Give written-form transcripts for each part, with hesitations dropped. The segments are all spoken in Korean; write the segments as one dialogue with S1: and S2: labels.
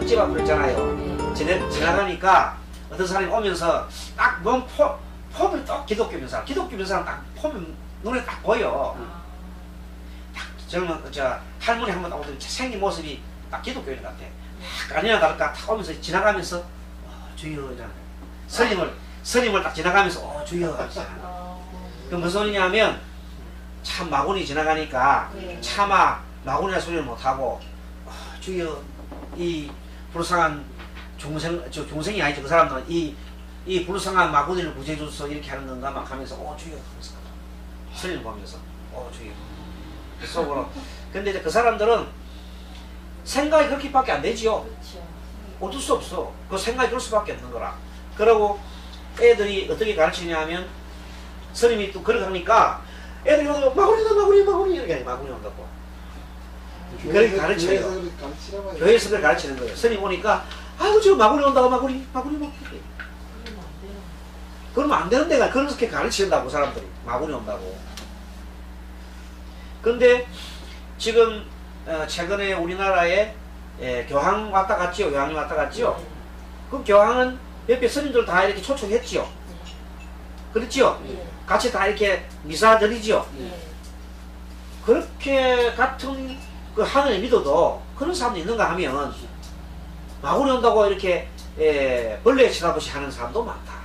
S1: 집 앞으로 있잖아요. 지나가니까 어떤 사람이 오면서 딱 폼을 딱 기독교 면상 딱 폼이 눈에 딱 보여. 딱 젊은 할머니 한 번 딱 오더니 생긴 모습이 딱 기독교인 것 같아. 딱 아니나 다를까 딱 오면서 지나가면서 주여 이잖아요. 스님을 딱 지나가면서 주여. 그 무슨 소리냐면 참 마구니 지나가니까 차마 마구니라 소리를 못하고 주여 이 불쌍한 중생이 아니죠. 그 사람들은 이 불쌍한 마구니를 구제해 주소서 이렇게 하는 건가 막 하면서 주여 하면서 스님 보면서 주여 속으로. 근데 이제 그 사람들은 생각이 그렇게밖에 안 되지요. 어쩔 수 없어. 그 생각이 그럴 수밖에 없는 거라. 그러고 애들이 어떻게 가르치냐면 스님이 또 걸어가니까 애들이 마구니 이렇게 마구니 온다고. 그렇게 가르쳐요. 교회에서 그걸 가르치는 거예요. 스님 오니까 아이고 지금 마구니 온다고 마구니. 그러면 안 되는 데가 그렇게 가르친다고 사람들이 마구니 온다고. 근데 지금 최근에 우리나라에 교황 왔다 갔지요. 교황이 왔다 갔지요. 그 교황은 옆에 스님들 다 이렇게 초청했지요. 그렇지요. 같이 다 이렇게 미사 드리지요. 그렇게 같은 그 하늘을 믿어도 그런 사람도 있는가 하면 마구니 온다고 이렇게 벌레 쳐다보시 하는 사람도 많다.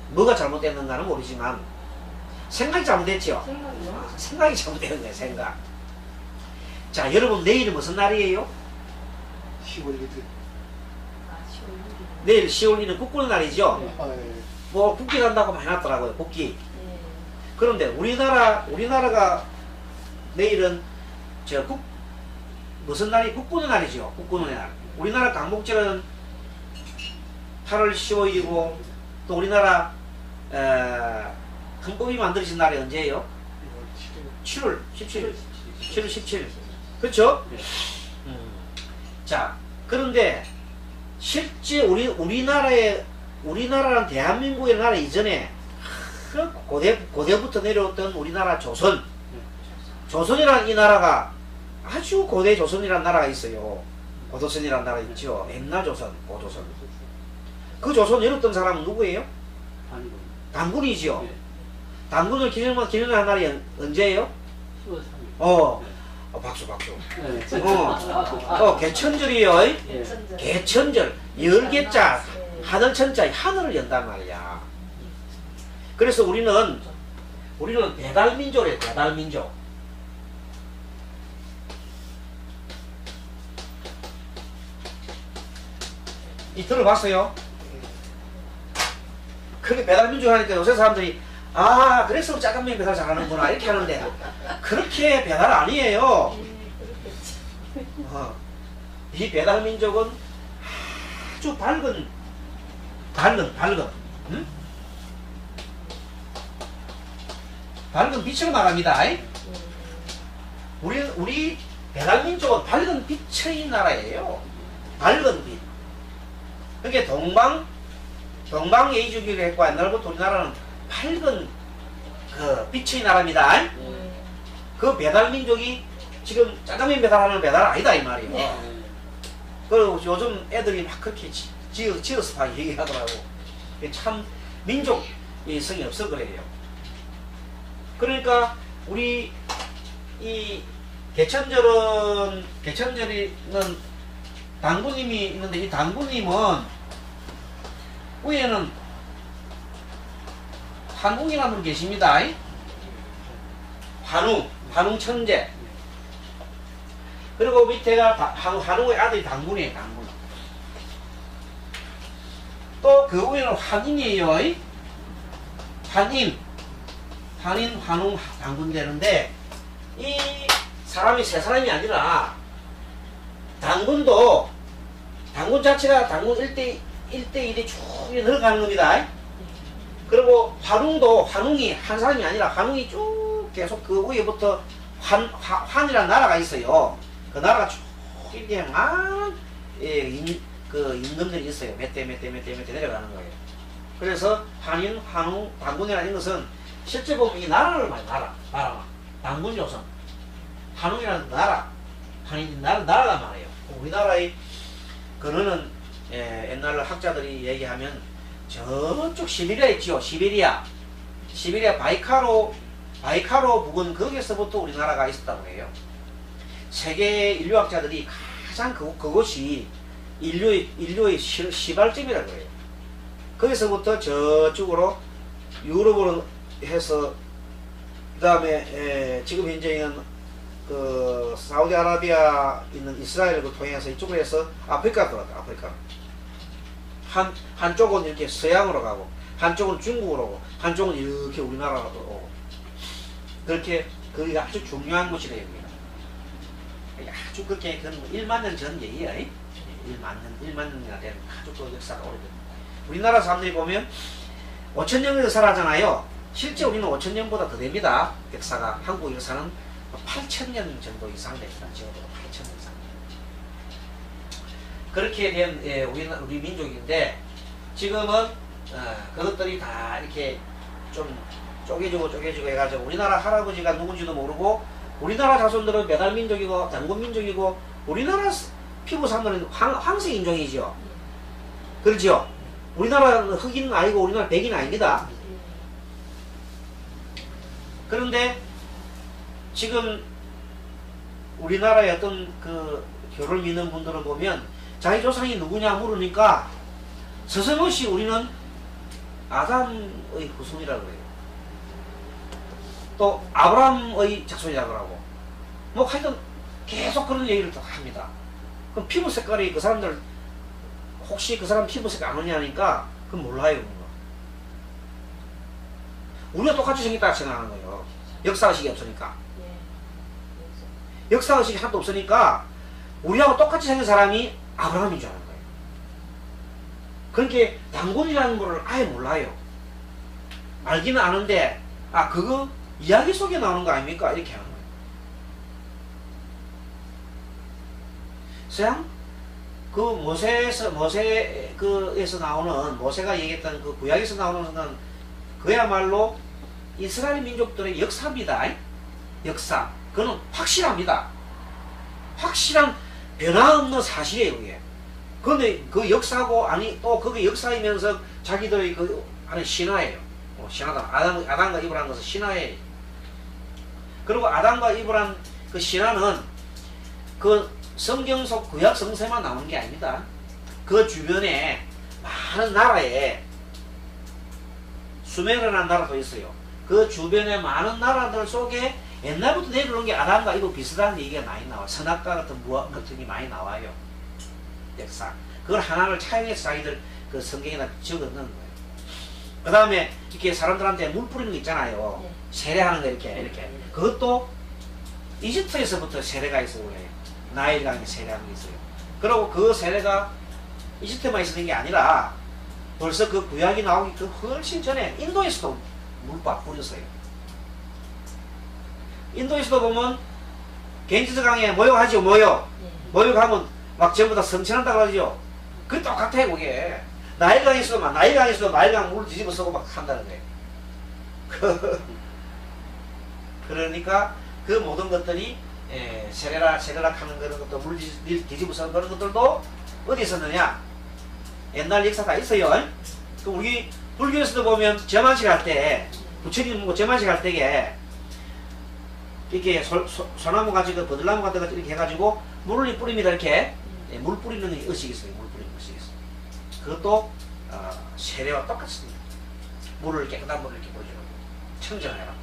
S1: 뭐가 잘못됐는가는 모르지만 생각이 잘못됐죠. 생각이 잘못되는 거예요. 생각. 자, 여러분 내일이 무슨 날이에요?
S2: 10월 1일.
S1: 내일 10월 1일은 국군의 날이죠. 뭐 국기 간다고 많이 났더라고요. 국기. 그런데 우리나라가 내일은 무슨 날이? 국군의 날이죠. 국군의 날. 우리나라 강복절은 8월 15일이고 또 우리나라 헌법이 만들어진 날이 언제예요? 7월 17일. 7월 17일. 그렇죠? 자, 그런데 실제 우리나라는 대한민국의 나라 이전에 고대부터 내려왔던 우리나라 조선이라는 이 나라가 아주 고대 조선이라는 나라가 있어요. 고조선이라는 나라 있죠. 옛날 조선, 고조선. 그 조선 내렸던 사람은 누구예요? 단군이죠. 단군을 기념한 날이 언제예요?
S2: 10월 3일.
S1: 박수. 개천절이요. 개천절. 열개자, 하늘천자, 하늘을 연단 말이야. 그래서 우리는 배달민족이에요. 배달민족. 들어봤어요? 그렇게 배달민족 하니까 요새 사람들이 그래서 짜장면 배달 잘하는구나 이렇게 하는데 그렇게 배달 아니에요. 이 배달민족은 아주 밝은 응? 밝은 빛으로 나갑니다. 우리 배달민족은 밝은 빛의 나라예요. 밝은 빛. 그러니까 동방예의주기를 했고 옛날부터 우리나라는 밝은 그 빛의 나라입니다. 그 배달민족이 지금 짜장면 배달하는 배달 아니다 이 말이에요. 그리고 요즘 애들이 막 그렇게 지어서 막 얘기하더라고. 참 민족의 성이 없어 그래요. 그러니까 이 개천절은 당군님이 있는데 이 당군님은 위에는 환웅이라는 분 계십니다. 환웅천재. 그리고 밑에가 환웅의 아들이 당군이에요. 당군. 또 그 위에는 환인이에요. 환웅 당군 되는데 이 사람이 세 사람이 아니라 당군 자체가 당군 1대1이 쭉 늘어가는 겁니다. 그리고 환웅이 한 사람이 아니라 환웅이 쭉 계속 그 위에부터 환이라는 나라가 있어요. 그 나라가 쭉 이렇게 많은 그 임금들이 있어요. 몇 대 내려가는 거예요. 그래서 환웅, 당군이라는 것은 실제 보면 이 나라를 말이야. 나라. 당군 조선. 환웅이라는 나라. 나라가 말이에요. 우리나라의 그거는 옛날 학자들이 얘기하면 저쪽 시베리아 있지요. 시베리아 바이카로 부근 거기서부터 우리나라가 있었다고 해요. 세계 인류학자들이 가장 그곳이 인류의 시발점이라고 해요. 거기서부터 저쪽으로 유럽으로 해서 그 다음에 지금 현재는 그 사우디아라비아 있는 이스라엘을 통해서 이쪽으로 해서 아프리카로 들어갔다. 아프리카. 한쪽은 이렇게 서양으로 가고 한쪽은 중국으로 오고 한쪽은 이렇게 우리나라로 오고 그렇게 거기가 아주 중요한 곳이래요. 여기가. 아주 그렇게 그건 1만 년 전 얘기야. 1만 년이나 된 아주 그 역사가 오래된. 우리나라 사람들이 보면 5,000년 역사라잖아요. 실제 우리는 5,000년보다 더 됩니다. 역사가. 한국 역사는 8,000년 정도 이상 됩니다. 지금보다 8,000년 이상. 그렇게 된 우리 민족인데 지금은 그것들이 다 이렇게 좀 쪼개지고 해가지고 우리나라 할아버지가 누군지도 모르고 우리나라 자손들은 배달민족이고 단군민족이고 우리나라 피부사람들은 황색인종이죠. 그렇죠? 우리나라는 흑인은 아니고 우리나라 백인은 아닙니다. 그런데 지금 우리나라의 어떤 그 교를 믿는 분들을 보면 자기 조상이 누구냐 물으니까 서슴없이 우리는 아담의 후손이라고 그래요. 또 아브라함의 자손이라고 하고 뭐 하여튼 계속 그런 얘기를 또 합니다. 그럼 피부 색깔이 그 사람들 혹시 그 사람 피부 색깔 아느냐 하니까 그건 몰라요. 우리가 똑같이 생겼다 생각하는 거예요. 역사의식이 없으니까. 역사의식이 하나도 없으니까 우리하고 똑같이 생긴 사람이 아브라함인 줄 아는 거예요. 그렇게 단군이라는 거를 아예 몰라요. 알기는 아는데 그거 이야기 속에 나오는 거 아닙니까? 이렇게 하는 거예요. 서양 그 모세에서 나오는 모세가 얘기했던 그 구약에서 나오는 건 그야말로 이스라엘 민족들의 역사입니다. 역사. 그거는 확실합니다. 확실한 변화없는 사실이에요. 그게. 그런데 그 역사고 또 그게 역사이면서 자기들의 그 안에 신화예요. 신화다. 아담과 이브라는 것은 신화예요. 그리고 아담과 이브라는 그 신화는 그 성경 속 구약 성서에만 나오는 게 아닙니다. 그 주변에 많은 나라에 수메르라는 나라도 있어요. 그 주변에 많은 나라들 속에 옛날부터 내려오는 게 아담과 이브 비슷한 얘기가 많이 나와요. 선악과 같은 무악 같은 게 많이 나와요. 역사. 그걸 하나를 차용해서 자기들 그 성경에다 적어 넣는 거예요. 그 다음에 이렇게 사람들한테 물 뿌리는 거 있잖아요. 세례하는 거 이렇게. 그것도 이집트에서부터 세례가 있어요. 나일강에 세례하는 게 있어요. 그리고 그 세례가 이집트만 있었던 게 아니라 벌써 그 구약이 나오기 그 훨씬 전에 인도에서도 물밥 뿌렸어요. 인도에서도 보면 겐지스 강에 모욕하죠. 모욕하면 막 전부 다 성천한다 그러죠. 그게 똑같아요. 그게 나일강에서도 나일강 물 뒤집어 쓰고 막 한다는 거예요. 그러니까 그 모든 것들이 세례락 하는 그런 것도 물 뒤집어 쓰는 그런 것들도 어디 있었느냐? 옛날 역사 다 있어요. 그 우리 불교에서도 보면 제만식 할 때 부처님 뭐 제만식 할 때에 이렇게 소나무 가지고 버들나무 같은 거 이렇게 해가지고 물을 뿌립니다. 이렇게 물 뿌리는 의식이 있어요. 물 뿌리는 의식이 있어요. 그것도 세례와 똑같습니다. 깨끗한 물을 이렇게 보여주는 청정해라.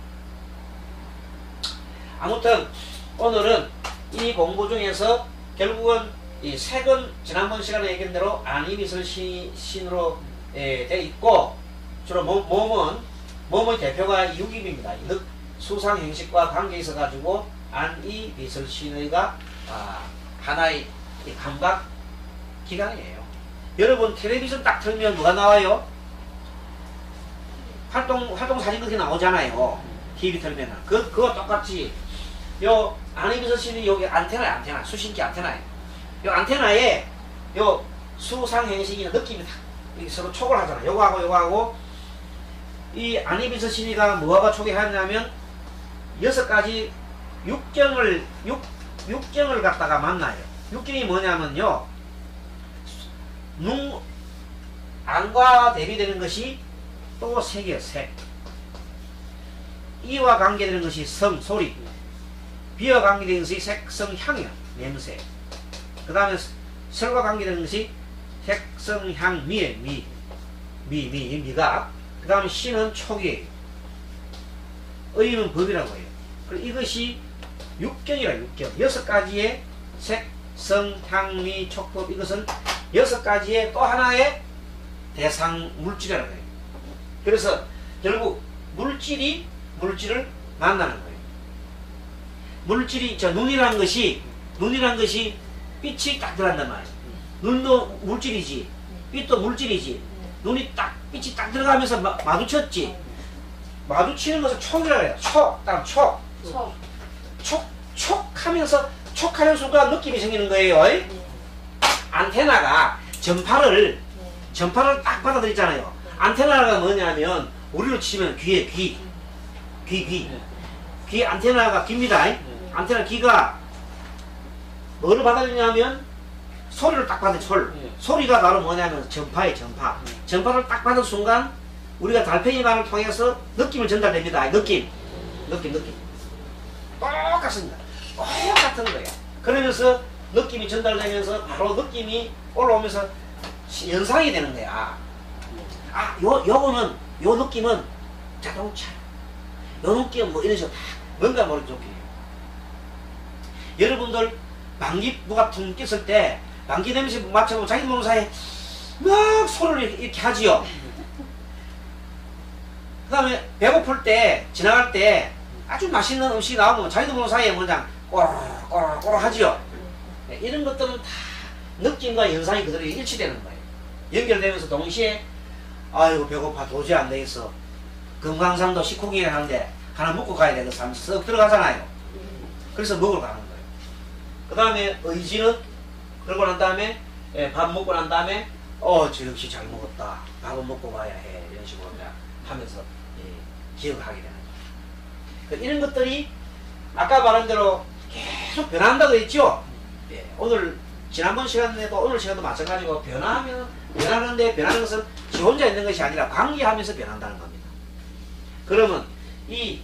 S1: 아무튼 오늘은 이 공부 중에서 결국은 이 색은 지난번 시간에 얘기한 대로 안이미설 신으로 돼 있고 주로 몸의 대표가 유김입니다. 수상 형식과 관계 있어 가지고 안이미설 신의가 하나의 감각 기관이에요. 여러분 텔레비전 딱 틀면 뭐가 나와요? 활동 사진 그렇게 나오잖아요. TV 틀면은 그거 똑같이 요 안이미설 신이 여기 안테나 수신기 안테나예요. 요 안테나에 요 수상 형식이나 느낌이 다 서로 촉을 하잖아. 요거하고 이 안이미설 신이가 뭐가 촉이하냐면 6가지 육경을 갖다가 만나요. 육경이 뭐냐면요. 안과 대비되는 것이 또 색이에요. 색. 이와 관계되는 것이 성, 소리. 비와 관계되는 것이 색, 성, 향이야. 냄새. 그 다음에 설과 관계되는 것이 색, 성, 향, 미에 미가. 그 다음에 시는 촉이에요. 의는 법이라고 해요. 그리고 이것이 육경이라 육경. 6가지의 색, 성, 향, 미, 촉법. 이것은 6가지의 또 하나의 대상 물질이라고 해요. 그래서 결국 물질이 물질을 만나는 거예요. 물질이 눈이란 것이 빛이 딱 들어간단 말이에요. 눈도 물질이지, 빛도 물질이지. 눈이 딱 빛이 딱 들어가면서 마주쳤지. 마주치는 것을 촉이라고 해요. 다음 촉 하면서 촉하는 순간 느낌이 생기는 거예요. 안테나가 전파를 딱 받아들이잖아요. 안테나가 뭐냐면 우리로 치면 귀에 귀 안테나가 귀입니다. 안테나 귀가 뭐를 받아들이냐면 소리를 딱 받는 소리가 바로 뭐냐면 전파예요. 전파를 딱 받은 순간 우리가 달팽이관을 통해서 느낌을 전달됩니다. 느낌 똑같습니다. 똑같은 거예요. 그러면서 느낌이 전달되면서 바로 느낌이 올라오면서 연상이 되는 거야. 요 느낌은 자동차, 요 느낌은 뭐 이런 식으로 다 뭔가 모르는 느낌이에요. 여러분들 방귀 누가 퉁 꼈을 때 방귀 냄새 맡아보면 자기 모르는 사이에 막 소리를 이렇게 하지요. 그 다음에 배고플 때 지나갈 때 아주 맛있는 음식이 나오면 자기도 모르는 사이에 그냥 꼬르륵 하지요. 네, 이런 것들은 다 느낌과 연상이 그대로 일치되는 거예요. 연결되면서 동시에 아이고 배고파 도저히 안 되겠어. 금강산도 식후경을 하는데 하나 먹고 가야 되겠어 하면서 썩 들어가잖아요. 그래서 먹으러 가는 거예요. 그 다음에 의지는 그러고 난 다음에 밥 먹고 난 다음에 저 역시 잘 먹었다. 밥은 먹고 가야 해. 이런 식으로 하면서 기억하게 되는 거예요. 이런 것들이 아까 말한 대로 계속 변한다고 했죠. 오늘 지난번 시간에도 오늘 시간도 마찬가지고 변하는데 변하는 것은 지 혼자 있는 것이 아니라 관계하면서 변한다는 겁니다. 그러면 이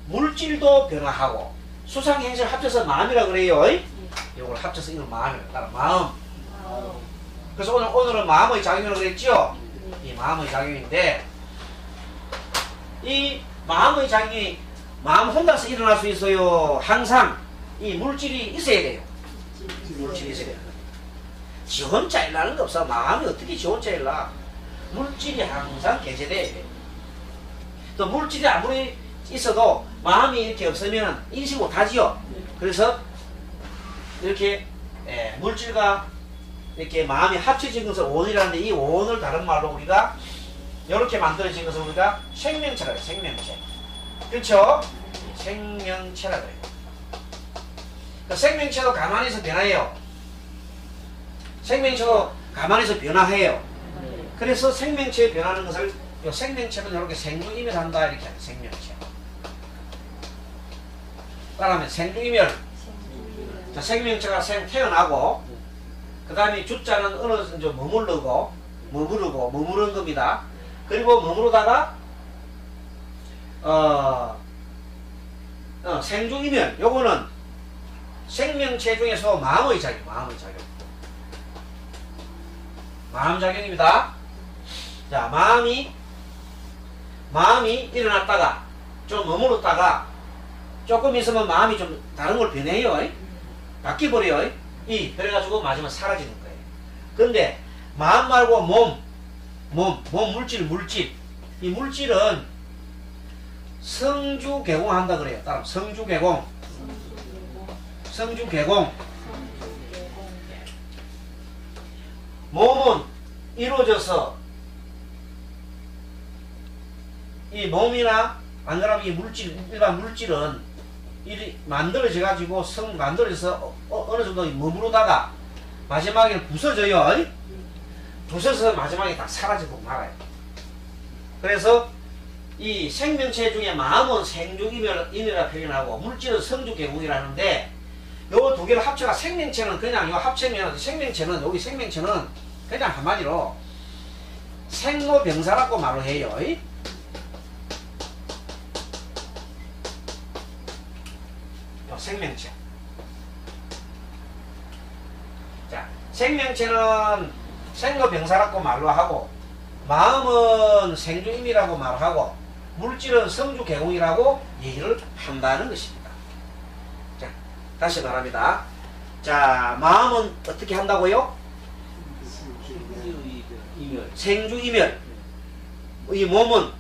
S1: 물질도 변화하고 수상행실 합쳐서 마음이라고 그래요. 이걸 합쳐서 이걸 마음이라고 따라 마음. 그래서 오늘은 마음의 작용이라고 그랬죠. 이 마음의 작용인데 이 마음의 작용이 마음 혼자서 일어날 수 있어요. 항상 이 물질이 있어야 돼요. 물질이 있어야 돼요. 지 혼자 일어나는 거 없어. 마음이 어떻게 지 혼자 일어나. 물질이 항상 개재돼야 돼요. 또 물질이 아무리 있어도 마음이 이렇게 없으면 인식 못하지요. 그래서 이렇게 물질과 이렇게 마음이 합쳐진 것을 원이라는데 이 원을 다른 말로 우리가 이렇게 만들어진 것을 우리가 생명체라고 해요. 생명체. 그렇죠? 생명체라고 해요. 그러니까 생명체도 가만히 있어 변화해요. 생명체도 가만히 있어 변화해요. 그래서 생명체에 변하는 것을 요 생명체는 이렇게 생중이멸 한다 이렇게 하죠. 생명체. 따라하면 생중이멸. 자, 생명체가 태어나고 그 다음에 주자는 어느 정도 머무르는 겁니다. 그리고 머무르다가 생중이멸. 요거는 생명체 중에서 마음의 작용. 마음작용입니다. 자, 마음이 일어났다가 좀 머무르다가 조금 있으면 마음이 좀 다른 걸 변해요. 바뀌어버려요. 그래가지고 마지막에 사라지는 거예요. 그런데 마음 말고 몸, 물질. 이 물질은 성주개공한다 그래요. 따라 성주개공. 몸은 이루어져서 이 몸이나 안 그러면 이 일반 물질은 만들어져 가지고 만들어져서 어느 정도 머무르다가 마지막에 부서져요. 부서서 마지막에 다 사라지고 말아요. 그래서 이 생명체 중에 마음은 생주이멸이라 표현하고 물질은 성주개공이라 하는데 요 두 개를 합쳐가 생명체는 그냥 요 합치면 생명체는 여기 생명체는 그냥 한마디로 생로병사라고 말을 해요. 요 생명체. 자, 생명체는 생로병사라고 말로 하고 마음은 생주임이라고 말하고 물질은 성주개공이라고 얘기를 한다는 것입니다. 자, 다시 말합니다. 자, 마음은 어떻게 한다고요?
S2: 이멸.
S1: 생주이멸. 이 몸은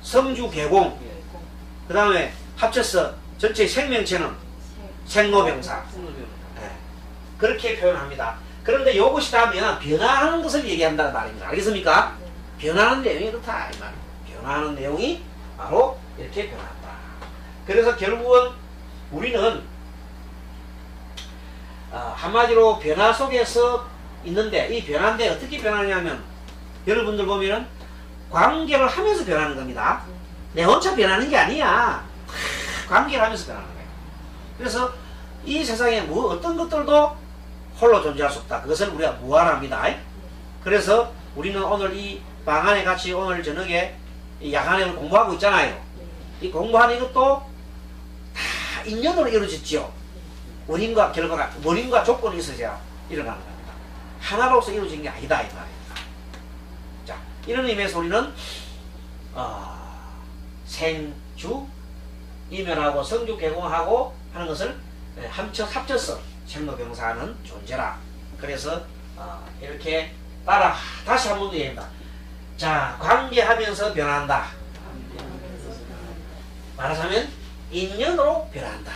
S1: 성주개공. 그 다음에 합쳐서 전체 생명체는 생로병사. 네. 그렇게 표현합니다. 그런데 이것이 다면 변화하는 것을 얘기한다는 말입니다. 알겠습니까? 변화하는 내용이 그렇다 이 말이에요. 변화하는 내용이 바로 이렇게 변한다. 그래서 결국은 우리는 한마디로 변화 속에서 있는데 이 변화인데 어떻게 변하냐면 여러분들 보면은 관계를 하면서 변하는 겁니다. 내 혼자 변하는 게 아니야. 관계를 하면서 변하는 거예요. 그래서 이 세상에 뭐 어떤 것들도 홀로 존재할 수 없다. 그것을 우리가 무한합니다. 그래서 우리는 오늘 이 방 안에 같이 오늘 저녁에 이 야간에 공부하고 있잖아요. 이 공부하는 이것도 다 인연으로 이루어졌죠. 원인과 결과가, 원인과 조건이 있어야 일어나는 겁니다. 하나로서 이루어진 게 아니다 이 말입니다. 자, 이런 의미에서 우리는 생주 이면하고 성주 개공하고 하는 것을 합쳐서 생로병사하는 존재라. 그래서 이렇게 따라 다시 한 번 더 얘기합니다. 자, 관계하면서 변한다. 말하자면 인연으로 변한다.